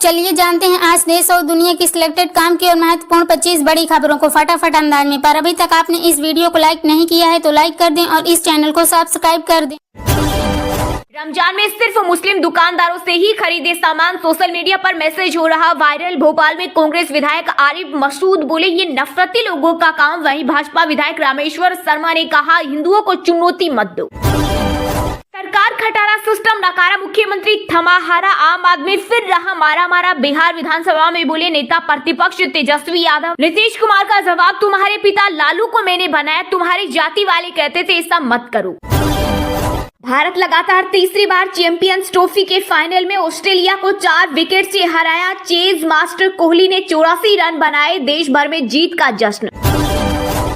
चलिए जानते हैं आज देश और दुनिया की सिलेक्टेड काम की और महत्वपूर्ण 25 बड़ी खबरों को फटाफट अंदाज में। पर अभी तक आपने इस वीडियो को लाइक नहीं किया है तो लाइक कर दें और इस चैनल को सब्सक्राइब कर दें। रमजान में सिर्फ मुस्लिम दुकानदारों से ही खरीदे सामान, सोशल मीडिया पर मैसेज हो रहा वायरल। भोपाल में कांग्रेस विधायक आरिफ मसूद बोले ये नफरती लोगों का काम। वहीं भाजपा विधायक रामेश्वर शर्मा ने कहा हिंदुओं को चुनौती मत दो। सरकार खटारा सिस्टम नकारा, मुख्यमंत्री थमा हारा, आम आदमी फिर रहा मारा मारा। बिहार विधानसभा में बोले नेता प्रतिपक्ष तेजस्वी यादव। नीतीश कुमार का जवाब, तुम्हारे पिता लालू को मैंने बनाया, तुम्हारी जाति वाले कहते थे ऐसा मत करो। भारत लगातार तीसरी बार चैंपियंस ट्रॉफी के फाइनल में ऑस्ट्रेलिया को 4 विकेट से हराया। चेज मास्टर कोहली ने 84 रन बनाए, देश भर में जीत का जश्न।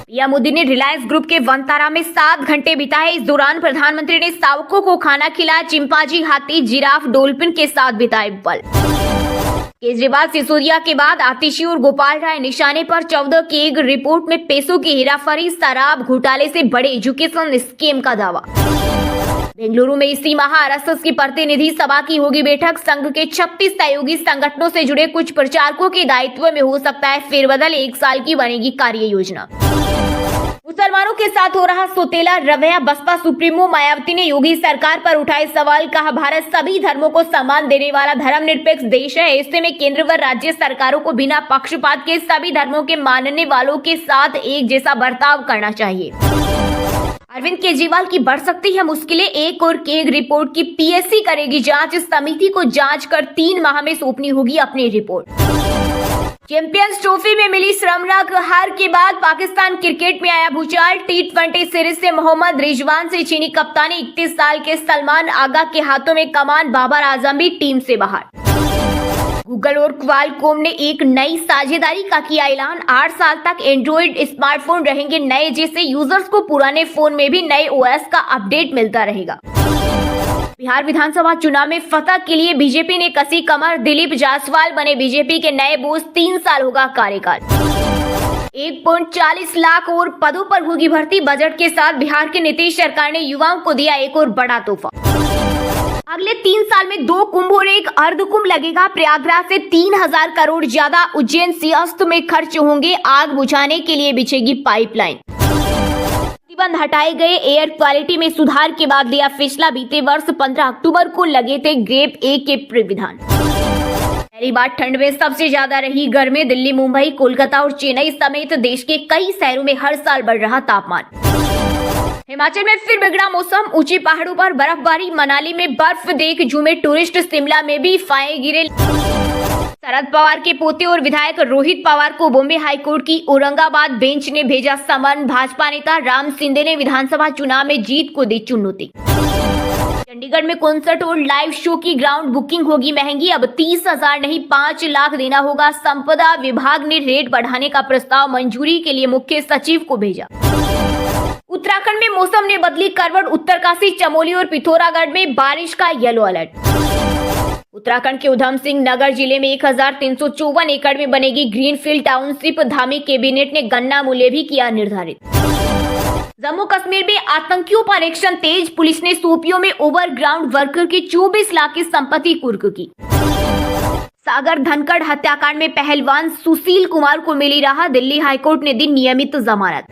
पीएम मोदी ने रिलायंस ग्रुप के वनतारा में 7 घंटे बिताए। इस दौरान प्रधानमंत्री ने शावकों को खाना खिलाया। चिंपांजी, हाथी, जिराफ, डॉल्फिन के साथ बिताए पल। केजरीवाल, सिसोदिया के बाद आतिशी और गोपाल राय निशाने पर। 14 की एक रिपोर्ट में पैसों की हेराफेरी, शराब घोटाले से बड़े एजुकेशन स्कीम का दावा। बेंगलुरु में इसी माह आरएसएस की प्रतिनिधि सभा की होगी बैठक। संघ के 36 सहयोगी संगठनों से जुड़े कुछ प्रचारकों के दायित्व में हो सकता है फेरबदल। 1 साल की बनेगी कार्य योजना। मुसलमानों के साथ हो रहा सोतेला रवैया, बसपा सुप्रीमो मायावती ने योगी सरकार पर उठाए सवाल। कहा भारत सभी धर्मों को सम्मान देने वाला धर्मनिरपेक्ष देश है। ऐसे में केंद्र व राज्य सरकारों को बिना पक्षपात के सभी धर्मों के मानने वालों के साथ एक जैसा बर्ताव करना चाहिए। अरविंद केजरीवाल की बढ़ सकती है मुश्किलें, एक और केग रिपोर्ट की पीएससी करेगी जांच। समिति को जांच कर 3 माह में सौंपनी होगी अपनी रिपोर्ट। चैंपियंस ट्रॉफी में मिली श्रमरक हार के बाद पाकिस्तान क्रिकेट में आया भूचाल। T20 सीरीज से मोहम्मद रिजवान से चीनी कप्तानी। 31 साल के सलमान आगा के हाथों में कमान, बाबर आजम भी टीम से बाहर। गूगल और क्वालकॉम ने एक नई साझेदारी का किया ऐलान। 8 साल तक एंड्रॉइड स्मार्टफोन रहेंगे नए, जिससे यूजर्स को पुराने फोन में भी नए ओएस का अपडेट मिलता रहेगा। बिहार विधानसभा चुनाव में फतह के लिए बीजेपी ने कसी कमर। दिलीप जायसवाल बने बीजेपी के नए बोस। 3 साल होगा कार्यकाल। 1.40 लाख और पदों पर होगी भर्ती। बजट के साथ बिहार की नीतीश सरकार ने युवाओं को दिया एक और बड़ा तोहफा। अगले 3 साल में 2 कुंभ और 1 अर्धकुंभ लगेगा। प्रयागराज से 3000 करोड़ ज्यादा उज्जैन सियास्त में खर्च होंगे। आग बुझाने के लिए बिछेगी पाइपलाइन। प्रतिबंध हटाए गए। एयर क्वालिटी में सुधार के बाद लिया फैसला। बीते वर्ष 15 अक्टूबर को लगे थे ग्रेप ए के प्रावधान। पहली बार ठंड में सबसे ज्यादा रही गर्मी। दिल्ली, मुंबई, कोलकाता और चेन्नई समेत देश के कई शहरों में हर साल बढ़ रहा तापमान। हिमाचल में फिर बिगड़ा मौसम। ऊंचे पहाड़ों पर बर्फबारी। मनाली में बर्फ देख झूमे टूरिस्ट। शिमला में भी फाहे गिरे। शरद पवार के पोते और विधायक रोहित पवार को बॉम्बे हाईकोर्ट की औरंगाबाद बेंच ने भेजा समन। भाजपा नेता राम शिंदे ने विधानसभा चुनाव में जीत को दी चुनौती। चंडीगढ़ में कॉन्सर्ट और लाइव शो की ग्राउंड बुकिंग होगी महंगी। अब 30,000 नहीं 5 लाख देना होगा। संपदा विभाग ने रेट बढ़ाने का प्रस्ताव मंजूरी के लिए मुख्य सचिव को भेजा। उत्तराखंड में मौसम ने बदली करवट। उत्तरकाशी, चमोली और पिथौरागढ़ में बारिश का येलो अलर्ट। उत्तराखंड के उधम सिंह नगर जिले में 1354 एकड़ में बनेगी ग्रीनफील्ड टाउनशिप। धामी कैबिनेट ने गन्ना मूल्य भी किया निर्धारित। जम्मू कश्मीर में आतंकियों पर एक्शन तेज। पुलिस ने शोपियों में ओवरग्राउंड वर्कर की 24 लाख की संपत्ति कुर्क की। सागर धनखड़ हत्याकांड में पहलवान सुशील कुमार को मिली राहत। दिल्ली हाईकोर्ट ने दी नियमित जमानत।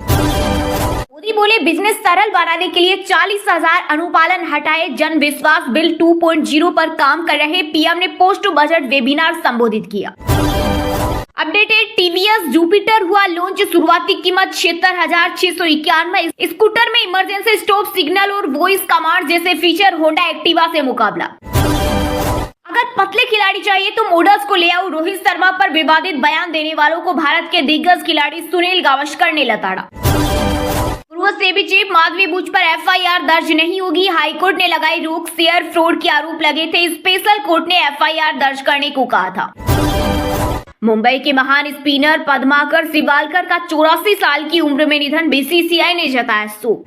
मोदी बोले बिजनेस सरल बनाने के लिए 40,000 अनुपालन हटाए। जन विश्वास बिल 2.0 पर काम कर रहे। पीएम ने पोस्ट बजट वेबिनार संबोधित किया। अपडेटेड टीवीएस जुपिटर हुआ लॉन्च। शुरुआती कीमत 76,691। स्कूटर में इमरजेंसी स्टॉप सिग्नल और वॉइस कमांड जैसे फीचर। होंडा एक्टिवा से मुकाबला। अगर पतले खिलाड़ी चाहिए तो मॉडल्स को ले आओ। रोहित शर्मा पर विवादित बयान देने वालों को भारत के दिग्गज खिलाड़ी सुनील गावस्कर ने लताड़ा। पूर्व सेबी चीफ माधवी बुच पर एफआईआर दर्ज नहीं होगी। हाईकोर्ट ने लगाई रोक। शेयर फ्रॉड के आरोप लगे थे। स्पेशल कोर्ट ने एफआईआर दर्ज करने को कहा था। मुंबई के महान स्पिनर पद्माकर सिवालकर का 84 साल की उम्र में निधन। बीसीसीआई ने जताया शोक।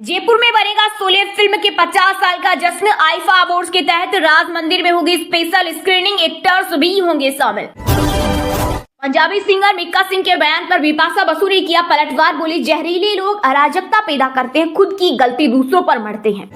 जयपुर में बनेगा शोले फिल्म के 50 साल का जश्न। आईफा अवार्ड्स के तहत राज मंदिर में होगी स्पेशल स्क्रीनिंग। एक्टर्स भी होंगे शामिल। पंजाबी सिंगर मिक्का सिंह के बयान पर बिपाशा बसु ने किया पलटवार। बोली जहरीले लोग अराजकता पैदा करते हैं, खुद की गलती दूसरों पर मढ़ते हैं।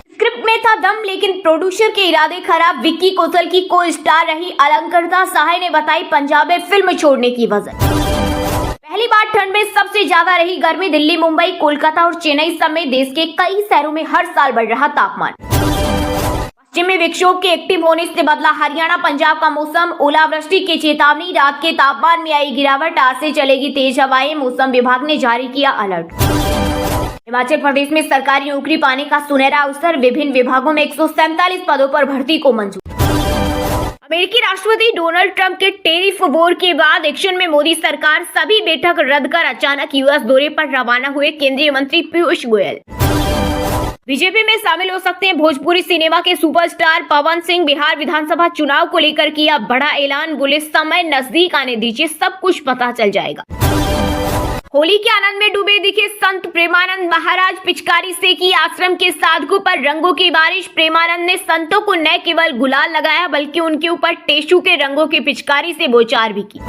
स्क्रिप्ट में में था दम, लेकिन प्रोड्यूसर के इरादे खराब। विक्की कौशल की को स्टार रही अलंकृता सहाय ने बताई पंजाब में फिल्म छोड़ने की वजह। पहली बार ठंड में सबसे ज्यादा रही गर्मी। दिल्ली, मुंबई, कोलकाता और चेन्नई समेत देश के कई शहरों में हर साल बढ़ रहा तापमान। पश्चिमी विक्षोभ के एक्टिव होने से बदला हरियाणा, पंजाब का मौसम। ओलावृष्टि की चेतावनी, रात के तापमान में आई गिरावट, आज से चलेगी तेज हवाएं। मौसम विभाग ने जारी किया अलर्ट। हिमाचल प्रदेश में सरकारी नौकरी पाने का सुनहरा अवसर। विभिन्न विभागों में 147 पदों पर भर्ती को मंजूर। अमेरिकी राष्ट्रपति डोनाल्ड ट्रंप के टेरिफ वॉर के बाद एक्शन में मोदी सरकार। सभी बैठक रद्द कर अचानक यूएस दौरे पर रवाना हुए केंद्रीय मंत्री पीयूष गोयल। बीजेपी में शामिल हो सकते हैं भोजपुरी सिनेमा के सुपरस्टार पवन सिंह। बिहार विधानसभा चुनाव को लेकर किया बड़ा ऐलान, बोले समय नजदीक आने दीजिए, सब कुछ पता चल जाएगा। होली के आनंद में डूबे दिखे संत प्रेमानंद महाराज। पिचकारी से की आश्रम के साधकों पर रंगों की बारिश। प्रेमानंद ने संतों को न केवल गुलाल लगाया बल्कि उनके ऊपर टेशू के रंगों की पिचकारी से बौछार भी की।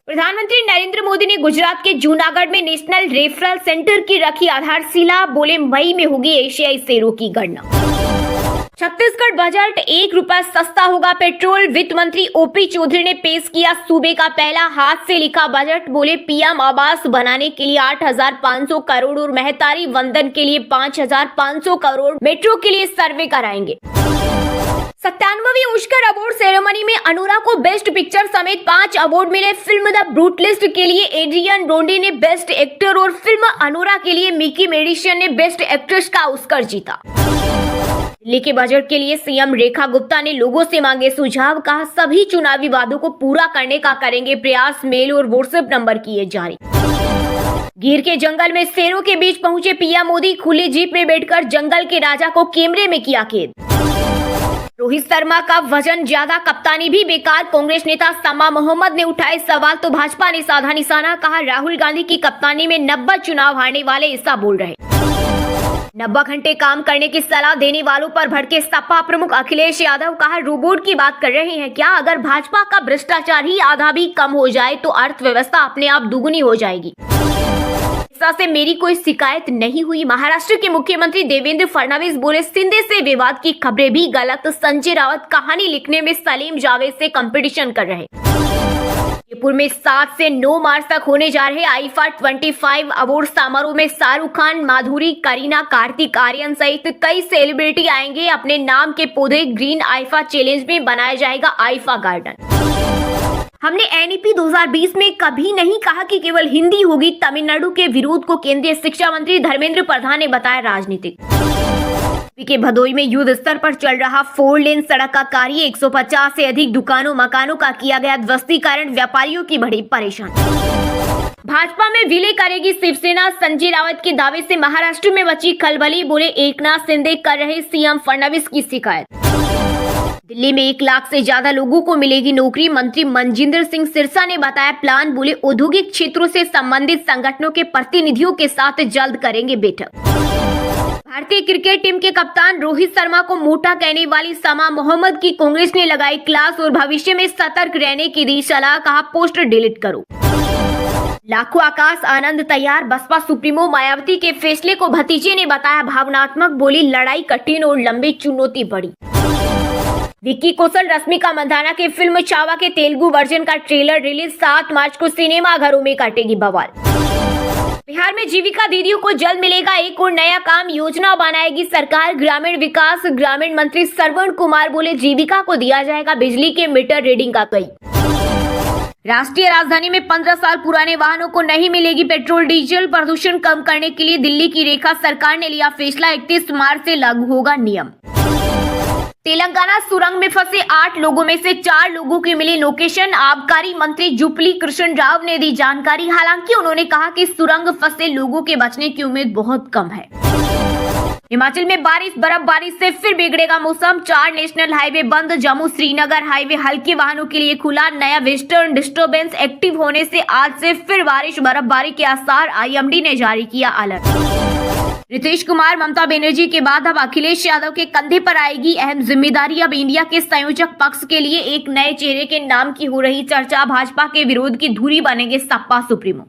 प्रधानमंत्री नरेंद्र मोदी ने गुजरात के जूनागढ़ में नेशनल रेफरल सेंटर की रखी आधारशिला, बोले मई में होगी एशियाई शेरों की गणना। छत्तीसगढ़ बजट, 1 रुपया सस्ता होगा पेट्रोल। वित्त मंत्री ओपी चौधरी ने पेश किया सूबे का पहला हाथ से लिखा बजट, बोले पीएम आवास बनाने के लिए 8,500 करोड़ और महतारी वंदन के लिए 5,500 करोड़, मेट्रो के लिए सर्वे कराएंगे। 97वीं ऑस्कर अवार्ड सेरेमनी में अनुरा को बेस्ट पिक्चर समेत 5 अवार्ड मिले। फिल्म द ब्रूटलिस्ट के लिए एड्रियन ब्रोडी ने बेस्ट एक्टर और फिल्म अनुरा के लिए मिकी मेडिसन ने बेस्ट एक्ट्रेस का ऑस्कर जीता। दिल्ली के बजट के लिए सीएम रेखा गुप्ता ने लोगों से मांगे सुझाव, कहा सभी चुनावी वादों को पूरा करने का करेंगे प्रयास। मेल और व्हाट्सएप नंबर किए जारी। गिर के जंगल में शेरों के बीच पहुंचे पीएम मोदी। खुली जीप में बैठकर जंगल के राजा को कैमरे में किया कैद। रोहित शर्मा का वजन ज्यादा, कप्तानी भी बेकार। कांग्रेस नेता समा मोहम्मद ने उठाए सवाल तो भाजपा ने साधा निशाना, कहा राहुल गांधी की कप्तानी में 90 चुनाव हारने वाले ऐसा बोल रहे। 90 घंटे काम करने की सलाह देने वालों पर भड़के सपा प्रमुख अखिलेश यादव, कहा रोबोट की बात कर रहे हैं क्या? अगर भाजपा का भ्रष्टाचार ही आधा भी कम हो जाए तो अर्थव्यवस्था अपने आप दुगुनी हो जाएगी। से मेरी कोई शिकायत नहीं हुई। महाराष्ट्र के मुख्यमंत्री देवेंद्र फडणवीस बोले शिंदे से विवाद की खबरें भी गलत। संजय राउत कहानी लिखने में सलीम जावेद से कंपटीशन कर रहे। जयपुर में 7 से 9 मार्च तक होने जा रहे आईफा 25 अवार्ड समारोह में शाहरुख खान, माधुरी, करीना, कार्तिक आर्यन सहित कई सेलिब्रिटी आएंगे। अपने नाम के पौधे ग्रीन आईफा चैलेंज में बनाया जाएगा आईफा गार्डन। हमने एनईपी 2020 में कभी नहीं कहा कि केवल हिंदी होगी। तमिलनाडु के विरोध को केंद्रीय शिक्षा मंत्री धर्मेंद्र प्रधान ने बताया राजनीतिक। के भदोई में युद्ध स्तर पर चल रहा 4 लेन सड़क का कार्य। 150 से अधिक दुकानों मकानों का किया गया ध्वस्तीकरण। व्यापारियों की बढ़ी परेशानी। भाजपा में विलय करेगी शिवसेना। संजय राउत के दावे से महाराष्ट्र में मची खलबली, बोले एकनाथ शिंदे कर रहे सीएम फडणवीस की शिकायत। दिल्ली में 1 लाख से ज्यादा लोगों को मिलेगी नौकरी। मंत्री मनजिंदर सिंह सिरसा ने बताया प्लान, बोले औद्योगिक क्षेत्रों से संबंधित संगठनों के प्रतिनिधियों के साथ जल्द करेंगे बैठक। भारतीय क्रिकेट टीम के कप्तान रोहित शर्मा को मोटा कहने वाली समा मोहम्मद की कांग्रेस ने लगाई क्लास और भविष्य में सतर्क रहने की दी सलाह, कहा पोस्ट डिलीट करो। लाखों आकाश आनंद तैयार। बसपा सुप्रीमो मायावती के फैसले को भतीजे ने बताया भावनात्मक, बोली लड़ाई कठिन और लंबी चुनौती बड़ी। विक्की कौशल, रश्मिका मंदाना के फिल्म चावा के तेलुगु वर्जन का ट्रेलर रिलीज। 7 मार्च को सिनेमा घरों में काटेगी बवाल। बिहार में जीविका दीदियों को जल्द मिलेगा एक और नया काम। योजना बनाएगी सरकार। ग्रामीण विकास ग्रामीण मंत्री श्रवण कुमार बोले जीविका को दिया जाएगा बिजली के मीटर रीडिंग का कई। राष्ट्रीय राजधानी में 15 साल पुराने वाहनों को नहीं मिलेगी पेट्रोल डीजल। प्रदूषण कम करने के लिए दिल्ली की रेखा सरकार ने लिया फैसला। 31 मार्च से लागू होगा नियम। तेलंगाना सुरंग में फंसे 8 लोगों में से 4 लोगों की मिली लोकेशन। आबकारी मंत्री जुपली कृष्ण राव ने दी जानकारी। हालांकि उन्होंने कहा कि सुरंग फंसे लोगों के बचने की उम्मीद बहुत कम है। हिमाचल में बारिश बर्फबारी से फिर बिगड़ेगा मौसम। 4 नेशनल हाईवे बंद। जम्मू श्रीनगर हाईवे हल्के वाहनों के लिए खुला। नया वेस्टर्न डिस्टर्बेंस एक्टिव होने से आज से फिर बारिश बर्फबारी के आसार। आईएमडी ने जारी किया अलर्ट। नीतीश कुमार, ममता बनर्जी के बाद अब अखिलेश यादव के कंधे पर आएगी अहम जिम्मेदारी। अब इंडिया के संयोजक पक्ष के लिए एक नए चेहरे के नाम की हो रही चर्चा। भाजपा के विरोध की धुरी बनेंगे सपा सुप्रीमो।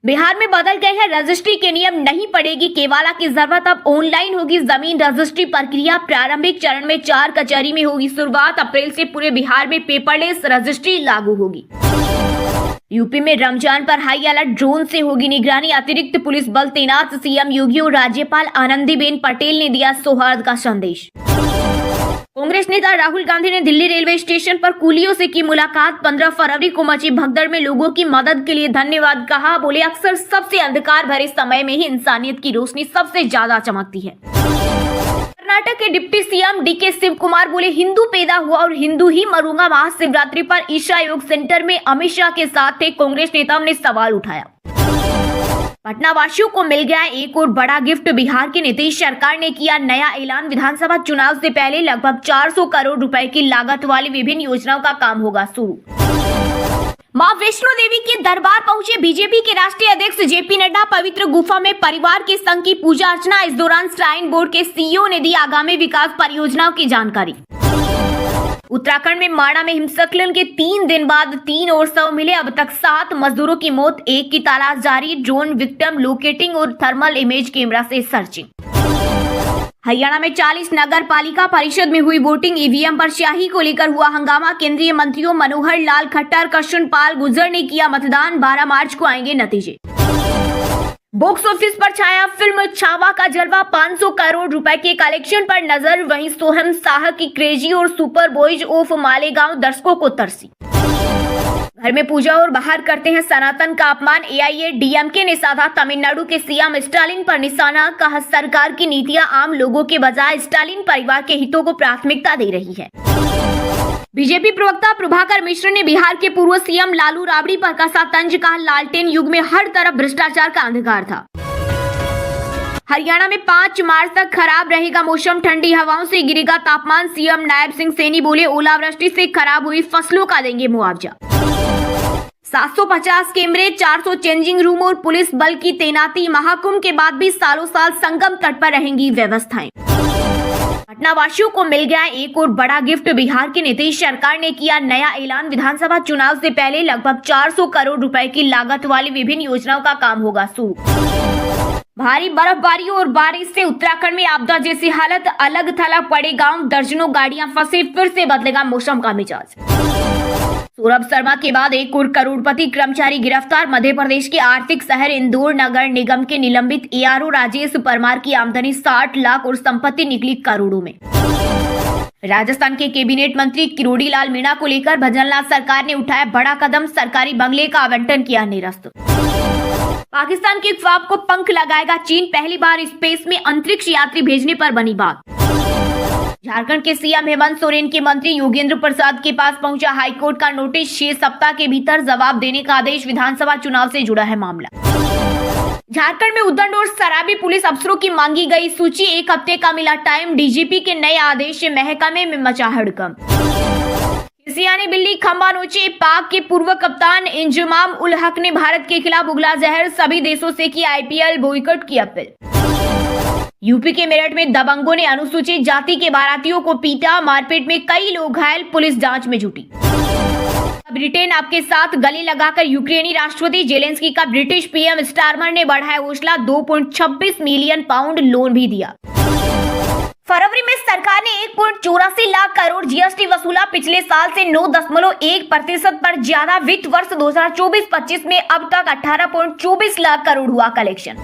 बिहार में बदल गए हैं रजिस्ट्री के नियम, नहीं पड़ेगी केवाला की जरूरत, अब ऑनलाइन होगी जमीन रजिस्ट्री प्रक्रिया। प्रारंभिक चरण में 4 कचहरी में होगी शुरुआत, अप्रैल से पूरे बिहार में पेपरलेस रजिस्ट्री लागू होगी। यूपी में रमजान पर हाई अलर्ट, ड्रोन से होगी निगरानी, अतिरिक्त पुलिस बल तैनात। सीएम योगी और राज्यपाल आनंदीबेन पटेल ने दिया सौहार्द का संदेश। कांग्रेस नेता राहुल गांधी ने दिल्ली रेलवे स्टेशन पर कुलियों से की मुलाकात, 15 फरवरी को मची भगदड़ में लोगों की मदद के लिए धन्यवाद कहा। बोले अक्सर सबसे अंधकार भरे समय में ही इंसानियत की रोशनी सबसे ज्यादा चमकती है। कर्नाटक के deputy CM DK Shiv Kumar बोले हिंदू पैदा हुआ और हिंदू ही मरूंगा। महाशिवरात्रि पर ईशा योग सेंटर में अमित शाह के साथ थे कांग्रेस नेताओं ने सवाल उठाया। पटना वासियों को मिल गया एक और बड़ा गिफ्ट, बिहार की नीतीश सरकार ने किया नया ऐलान। विधानसभा चुनाव से पहले लगभग 400 करोड़ रुपए की लागत वाली विभिन्न योजनाओं का काम होगा शुरू। मां वैष्णो देवी के दरबार पहुंचे बीजेपी के राष्ट्रीय अध्यक्ष जेपी नड्डा, पवित्र गुफा में परिवार के संग की पूजा अर्चना। इस दौरान श्राइन बोर्ड के सीईओ ने दी आगामी विकास परियोजनाओं की जानकारी। उत्तराखंड में माणा में हिमस्खलन के 3 दिन बाद 3 और शव मिले, अब तक 7 मजदूरों की मौत, 1 की तलाश जारी। ड्रोन विक्टिम लोकेटिंग और थर्मल इमेज कैमरा से सर्चिंग। हरियाणा में 40 नगर पालिका परिषद में हुई वोटिंग, ईवीएम पर स्याही को लेकर हुआ हंगामा। केंद्रीय मंत्रियों मनोहर लाल खट्टर, कृष्ण पाल गुर्जर ने किया मतदान, 12 मार्च को आएंगे नतीजे। बॉक्स ऑफिस पर छाया फिल्म छावा का जलवा, 500 करोड़ रुपए के कलेक्शन पर नजर। वहीं सोहम शाह की क्रेजी और सुपर बॉयज ऑफ मालेगांव दर्शकों को तरसी। घर में पूजा और बाहर करते हैं सनातन का अपमान, एआईएडीएमके ने साधा तमिलनाडु के सीएम स्टालिन पर निशाना। कहा सरकार की नीतियां आम लोगों के बजाय स्टालिन परिवार के हितों को प्राथमिकता दे रही है। बीजेपी प्रवक्ता प्रभाकर मिश्र ने बिहार के पूर्व सीएम लालू राबड़ी पर कसा तंज, कहा लालटेन युग में हर तरफ भ्रष्टाचार का अंधकार था। हरियाणा में 5 मार्च तक खराब रहेगा मौसम, ठंडी हवाओं से गिरेगा तापमान। सीएम नायब सिंह सैनी बोले ओलावृष्टि से खराब हुई फसलों का देंगे मुआवजा। 750 कैमरे, 400 चेंजिंग रूम और पुलिस बल की तैनाती। महाकुंभ के बाद भी सालों साल संगम तट पर रहेंगी व्यवस्थाएं। पटना वासियों को मिल गया एक और बड़ा गिफ्ट, बिहार की नीतीश सरकार ने किया नया ऐलान। विधानसभा चुनाव से पहले लगभग 400 करोड़ रुपए की लागत वाली विभिन्न योजनाओं का काम होगा शुरू। भारी बर्फबारी और बारिश से उत्तराखंड में आपदा जैसी हालत, अलग थलग पड़े गांव, दर्जनों गाड़ियां फंसे, फिर से बदलेगा मौसम का मिजाज। सौरभ शर्मा के बाद एक और करोड़पति कर्मचारी गिरफ्तार। मध्य प्रदेश के आर्थिक शहर इंदौर नगर निगम के निलंबित एआरओ राजेश परमार की आमदनी 60 लाख और संपत्ति निकली करोड़ों में। राजस्थान के कैबिनेट मंत्री किरोड़ी लाल मीणा को लेकर भजनलाल सरकार ने उठाया बड़ा कदम, सरकारी बंगले का आवंटन किया निरस्त। पाकिस्तान के ख्वाब को पंख लगाएगा चीन, पहली बार स्पेस में अंतरिक्ष यात्री भेजने पर बनी बात। झारखंड के सीएम हेमंत सोरेन के मंत्री योगेंद्र प्रसाद के पास पहुंचा हाईकोर्ट का नोटिस, 6 सप्ताह के भीतर जवाब देने का आदेश। विधानसभा चुनाव से जुड़ा है मामला। झारखंड में उद्दंड और शराबी पुलिस अफसरों की मांगी गई सूची, 1 हफ्ते का मिला टाइम। डीजीपी के नए आदेश से महकमे में मचा हड़कंप। सियानी बिल्ली खंबा नोचे, पाक के पूर्व कप्तान इंजमाम उल हक ने भारत के खिलाफ उगला जहर, सभी देशों से की आईपीएल बॉयकॉट की अपील। यूपी के मेरठ में दबंगों ने अनुसूचित जाति के बारातियों को पीटा, मारपीट में कई लोग घायल, पुलिस जांच में जुटी। ब्रिटेन आपके साथ गले लगाकर यूक्रेनी राष्ट्रपति जेलेंस्की का ब्रिटिश पीएम स्टारमर ने बढ़ाया हौसला, 2.26 मिलियन पाउंड लोन भी दिया। फरवरी में सरकार ने 1.84 लाख करोड़ जीएसटी वसूला, पिछले साल से 9.1% पर ज्यादा। वित्त वर्ष 2024-25 में अब तक 18.24 लाख करोड़ हुआ कलेक्शन।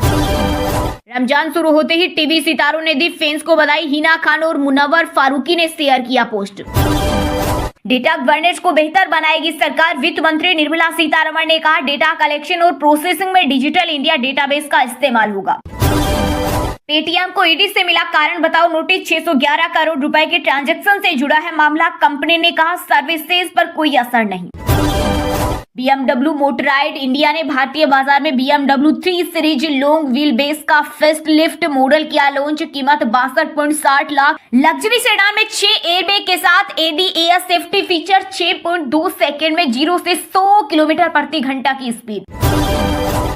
रमजान शुरू होते ही टीवी सितारों ने दी फैंस को बधाई, हिना खान और मुनव्वर फारूकी ने शेयर किया पोस्ट। डेटा गवर्नेंस को बेहतर बनाएगी सरकार, वित्त मंत्री निर्मला सीतारमण ने कहा डेटा कलेक्शन और प्रोसेसिंग में डिजिटल इंडिया डेटाबेस का इस्तेमाल होगा। पेटीएम को ईडी से मिला कारण बताओ नोटिस, 611 करोड़ रुपए के ट्रांजैक्शन से जुड़ा है मामला। कंपनी ने कहा सर्विसेज पर कोई असर नहीं। BMW मोटराइड इंडिया ने भारतीय बाजार में BMW 3 series long wheel base का फेस्ट लिफ्ट मॉडल किया लॉन्च, कीमत 62.60 लाख। लग्जरी सेडान में 6 एयरबैग के साथ ADAS सेफ्टी फीचर, 6.2 सेकंड में 0 से 100 किलोमीटर प्रति घंटा की स्पीड।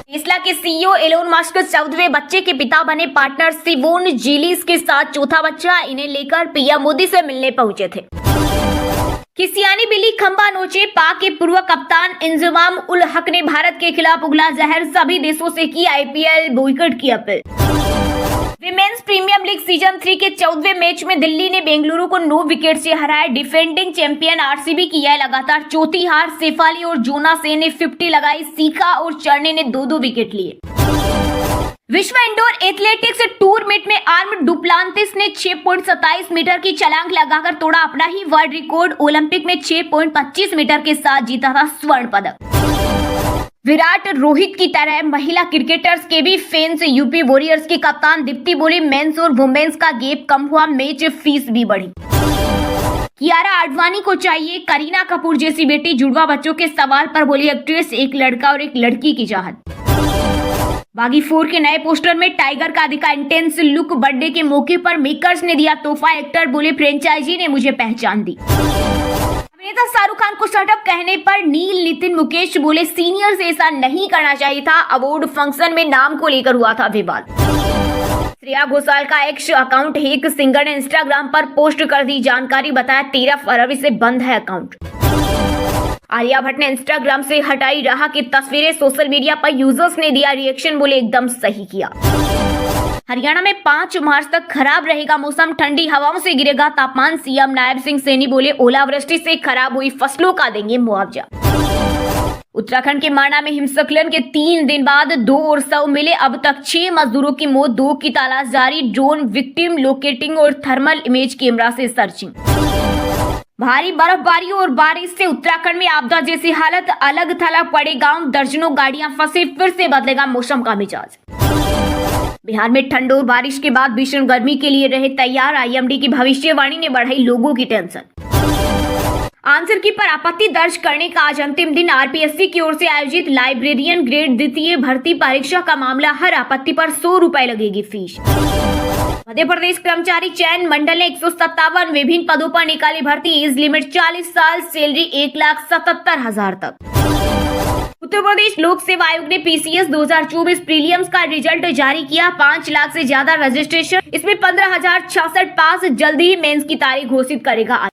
टेस्ला के सीईओ एलोन मस्क 14वें बच्चे के पिता बने, पार्टनर सिमोन जीलिस के साथ चौथा बच्चा। इन्हें लेकर पीएम मोदी से मिलने पहुंचे थे। किसियानी बिल्ली खंबा नोचे, पाक के पूर्व कप्तान इंजमाम उल हक ने भारत के खिलाफ उगला जहर, सभी देशों से की आईपीएल बॉयकॉट की अपील। विमेंस प्रीमियर लीग सीजन 3 के 14वें मैच में दिल्ली ने बेंगलुरु को 9 विकेट से हराया। डिफेंडिंग चैंपियन आरसीबी की यह लगातार चौथी हार। शेफाली और जोना सेन ने 50 लगाई, सीखा और चर्ने ने 2-2 विकेट लिए। विश्व इंडोर एथलेटिक्स टूर मीट में आर्म डुप्लांटिस ने 6.27 मीटर की छलांग लगाकर तोड़ा अपना ही वर्ल्ड रिकॉर्ड। ओलंपिक में 6.25 मीटर के साथ जीता था स्वर्ण पदक। विराट रोहित की तरह महिला क्रिकेटर्स के भी फैंस। यूपी वॉरियर्स की कप्तान दीप्ति बोली, मेंस और वुमेन्स का गैप कम हुआ, मैच फीस भी बढ़ी। कियारा आडवाणी को चाहिए करीना कपूर जैसी बेटी, जुड़वा बच्चों के सवाल पर बोली एक्ट्रेस, एक लड़का और एक लड़की की चाहत। बागी 4 के नए पोस्टर में टाइगर का दिखा इंटेंस लुक। बर्थडे के मौके पर मेकर्स ने दिया तोहफा। एक्टर बोले, फ्रेंचाइजी ने मुझे पहचान दी। अभिनेता शाहरुख खान को स्टार्टअप कहने पर नील नितिन मुकेश बोले, सीनियर से ऐसा नहीं करना चाहिए था। अवार्ड फंक्शन में नाम को लेकर हुआ था विवाद। श्रेया घोषाल का एक्स अकाउंट हैक, सिंगर ने इंस्टाग्राम पर पोस्ट कर दी जानकारी, बताया 13 फरवरी से बंद है अकाउंट। आलिया भट्ट ने इंस्टाग्राम से हटाई राह की तस्वीरें, सोशल मीडिया पर यूजर्स ने दिया रिएक्शन, बोले एकदम सही किया। हरियाणा में 5 मार्च तक खराब रहेगा मौसम, ठंडी हवाओं से गिरेगा तापमान। सीएम नायब सिंह सैनी बोले, ओलावृष्टि से खराब हुई फसलों का देंगे मुआवजा। उत्तराखंड के माणा में हिमस्खलन के 3 दिन बाद 2 और शव मिले, अब तक 6 मजदूरों की मौत, 2 की तलाश जारी। ड्रोन विक्टिम लोकेटिंग और थर्मल इमेज कैमरा से सर्चिंग। भारी बर्फबारी और बारिश से उत्तराखंड में आपदा जैसी हालत, अलग थलग पड़े गांव, दर्जनों गाड़ियां फंसी, फिर से बदलेगा मौसम का मिजाज। बिहार में ठंड और बारिश के बाद भीषण गर्मी के लिए रहे तैयार। आईएमडी की भविष्यवाणी ने बढ़ाई लोगों की टेंशन। आंसर की पर आपत्ति दर्ज करने का आज अंतिम दिन। आरपीएससी की ओर से आयोजित लाइब्रेरियन ग्रेड द्वितीय भर्ती परीक्षा का मामला, हर आपत्ति पर 100 रुपए लगेगी फीस। मध्य प्रदेश कर्मचारी चयन मंडल ने 157 विभिन्न पदों पर निकाली भर्ती। एज लिमिट 40 साल, सैलरी 1,77,000 तक। उत्तर प्रदेश लोक सेवा आयोग ने पीसीएस 2024 प्रीलियम्स का रिजल्ट जारी किया। 5 लाख से ज्यादा रजिस्ट्रेशन, इसमें 15,066 पास। जल्दी ही मेंस की तारीख घोषित करेगा।